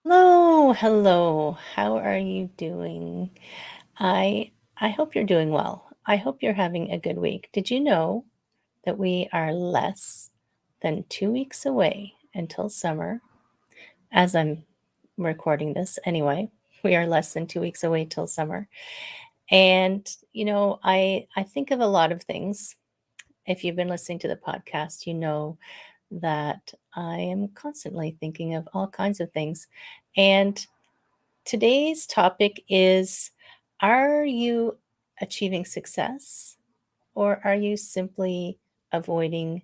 Hello, hello. How are you doing? I hope you're doing well. I hope you're having a good week. Did you know that we are less than 2 weeks away until summer? As I'm recording this, anyway, we are less than 2 weeks away till summer. And I think of a lot of things. If you've been listening to the podcast, you know that I am constantly thinking of all kinds of things. And today's topic is, are you achieving success or are you simply avoiding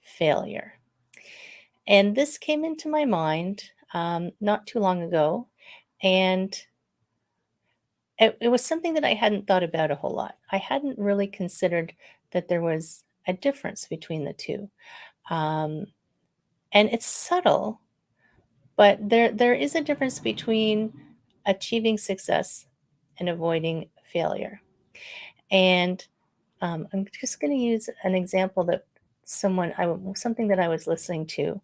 failure? And this came into my mind not too long ago. And it was something that I hadn't thought about a whole lot. I hadn't really considered that there was a difference between the two. Um, and it's subtle, but there is a difference between achieving success and avoiding failure. And I'm just going to use an example that something that I was listening to.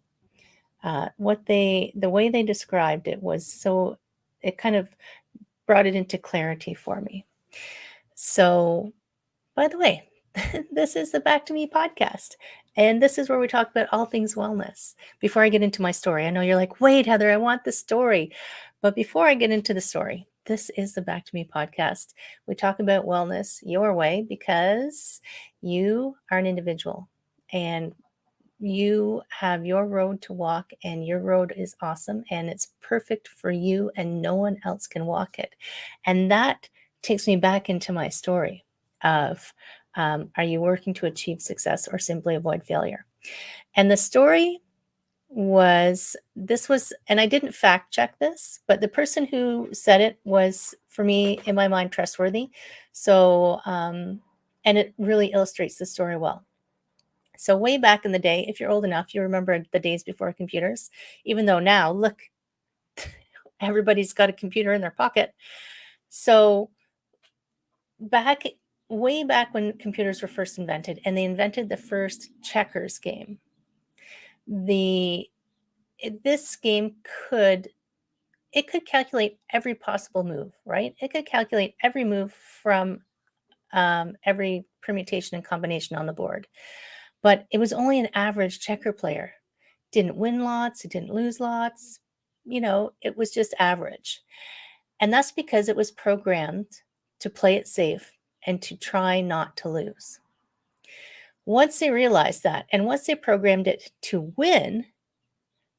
The way they described it was so, it kind of brought it into clarity for me. So, by the way, this is the Back to Me podcast. And this is where we talk about all things wellness. Before I get into my story, I know you're like, wait, Heather, I want the story. But before I get into the story, this is the Back to Me podcast. We talk about wellness your way because you are an individual and you have your road to walk, and your road is awesome and it's perfect for you, and no one else can walk it. And that takes me back into my story of are you working to achieve success or simply avoid failure? And the story was this was, and I didn't fact check this, but the person who said it was, for me, in my mind, trustworthy. So, and it really illustrates the story well. So way back in the day, if you're old enough, you remember the days before computers, even though now, look, everybody's got a computer in their pocket. So back way back when computers were first invented, and they invented the first checkers game, the this game could calculate every possible move, right? It could calculate every move from every permutation and combination on the board. But it was only an average checker player. Didn't win lots, it didn't lose lots. It was just average. And that's because it was programmed to play it safe and to try not to lose. Once they realized that, and once they programmed it to win,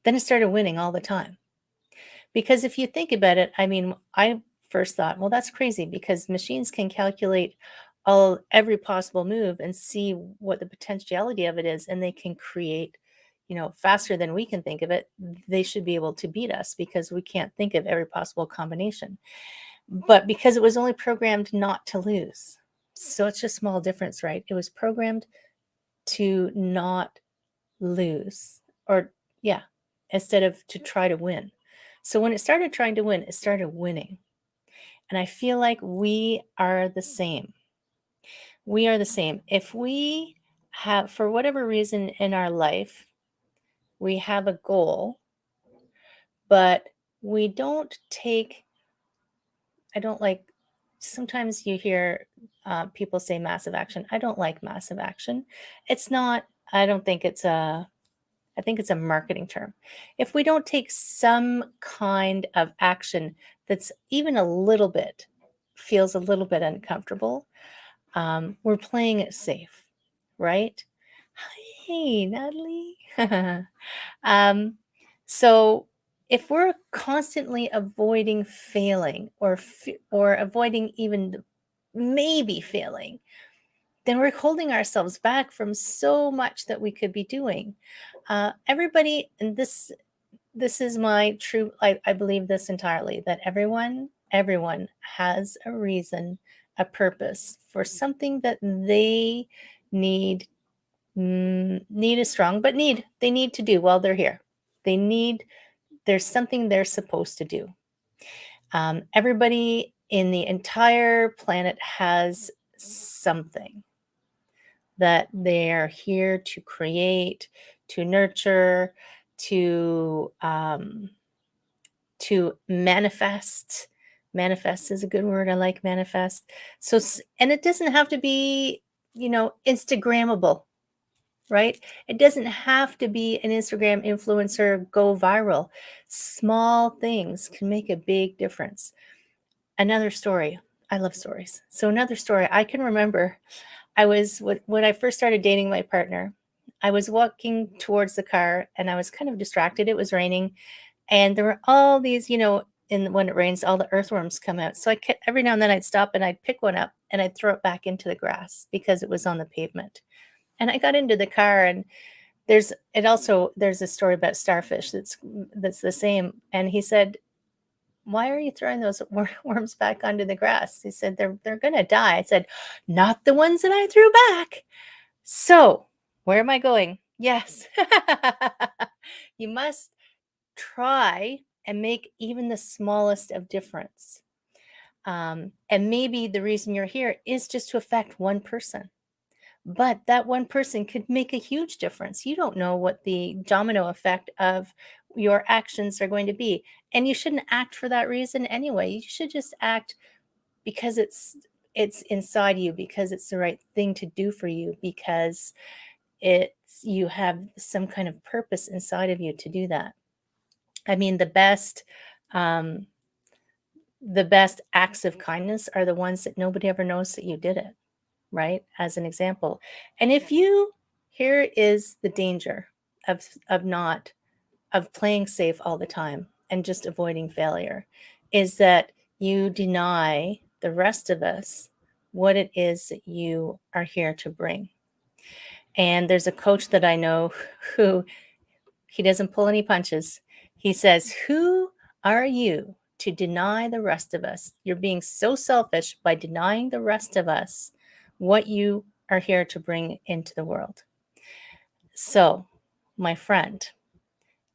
then it started winning all the time. Because if you think about it, I mean, I first thought, well, that's crazy because machines can calculate every possible move and see what the potentiality of it is, and they can create, faster than we can think of it. They should be able to beat us because we can't think of every possible combination. But because it was only programmed not to lose. So it's a small difference, right? It was programmed to not lose, or yeah, instead of to try to win. So when it started trying to win, it started winning. And I feel like we are the same. We are the same. If we have, for whatever reason in our life, we have a goal, but we don't take, I don't like, sometimes you hear people say massive action. I don't like massive action. It's not, I don't think it's a, I think it's a marketing term. If we don't take some kind of action that's even a little bit, feels a little bit uncomfortable, we're playing it safe, right? Hey, Natalie. um, so if we're constantly avoiding failing, or avoiding even maybe failing, then we're holding ourselves back from so much that we could be doing. Everybody, and this is my true, I believe this entirely, that everyone has a reason, a purpose for something that they need. Need is strong, but they need to do while they're here. There's something they're supposed to do. Everybody in the entire planet has something that they're here to create, to nurture, to to manifest. Manifest is a good word. I like manifest. So, and it doesn't have to be, Instagrammable, right? It doesn't have to be an Instagram influencer, go viral. Small things can make a big difference. Another story. I love stories. So another story I can remember, when I first started dating my partner, I was walking towards the car and I was kind of distracted. It was raining and there were all these, when it rains, all the earthworms come out. So every now and then I'd stop and I'd pick one up and I'd throw it back into the grass because it was on the pavement. And I got into the car and there's a story about starfish that's the same. And he said, "Why are you throwing those worms back onto the grass?" He said, "They're gonna die." I said, "Not the ones that I threw back." So where am I going? Yes. You must try and make even the smallest of difference. And maybe the reason you're here is just to affect one person. But that one person could make a huge difference. You don't know what the domino effect of your actions are going to be. And you shouldn't act for that reason anyway. You should just act because it's inside you, because it's the right thing to do for you, because you have some kind of purpose inside of you to do that. I mean, um, the best acts of kindness are the ones that nobody ever knows that you did it, right? As an example. And here is the danger of playing safe all the time and just avoiding failure, is that you deny the rest of us what it is that you are here to bring. And there's a coach that I know who, he doesn't pull any punches. He says, "Who are you to deny the rest of us? You're being so selfish by denying the rest of us what you are here to bring into the world." So, my friend,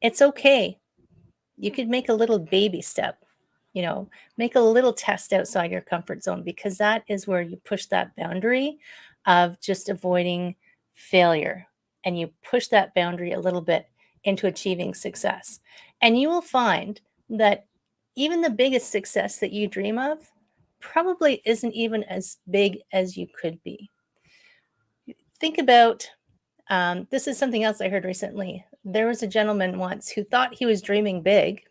it's okay. You could make a little baby step, make a little test outside your comfort zone, because that is where you push that boundary of just avoiding failure. And you push that boundary a little bit into achieving success. And you will find that even the biggest success that you dream of probably isn't even as big as you could be. Think about this is something else I heard recently. There was a gentleman once who thought he was dreaming big,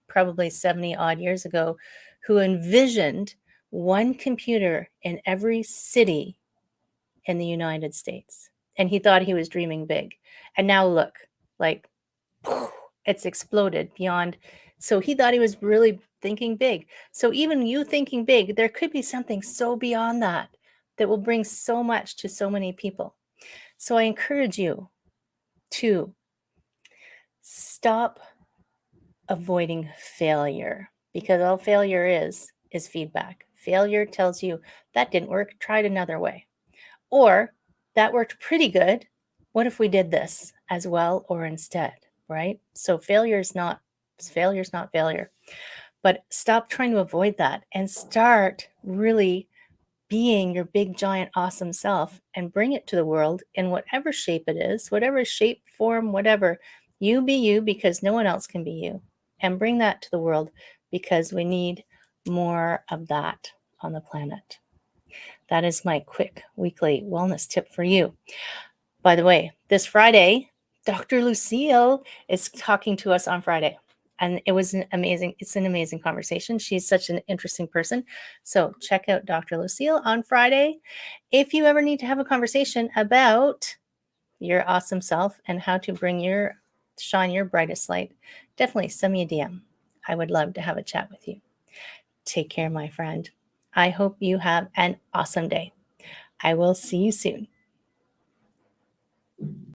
probably 70 odd years ago, who envisioned one computer in every city in the United States. And he thought he was dreaming big. And now look, like, it's exploded beyond. So he thought he was really thinking big. So even you thinking big, there could be something so beyond that that will bring so much to so many people. So I encourage you to stop avoiding failure, because all failure is feedback. Failure tells you that didn't work, try it another way. Or that worked pretty good. What if we did this as well or instead, right? So failure's not failure. But stop trying to avoid that and start really being your big, giant, awesome self and bring it to the world in whatever shape it is, whatever shape, form, whatever. You be you, because no one else can be you. And bring that to the world, because we need more of that on the planet. That is my quick weekly wellness tip for you. By the way, this Friday, Dr. Lucille is talking to us on Friday. And it's an amazing conversation. She's such an interesting person. So check out Dr. Lucille on Friday. If you ever need to have a conversation about your awesome self and how to shine your brightest light, definitely send me a DM. I would love to have a chat with you. Take care, my friend. I hope you have an awesome day. I will see you soon.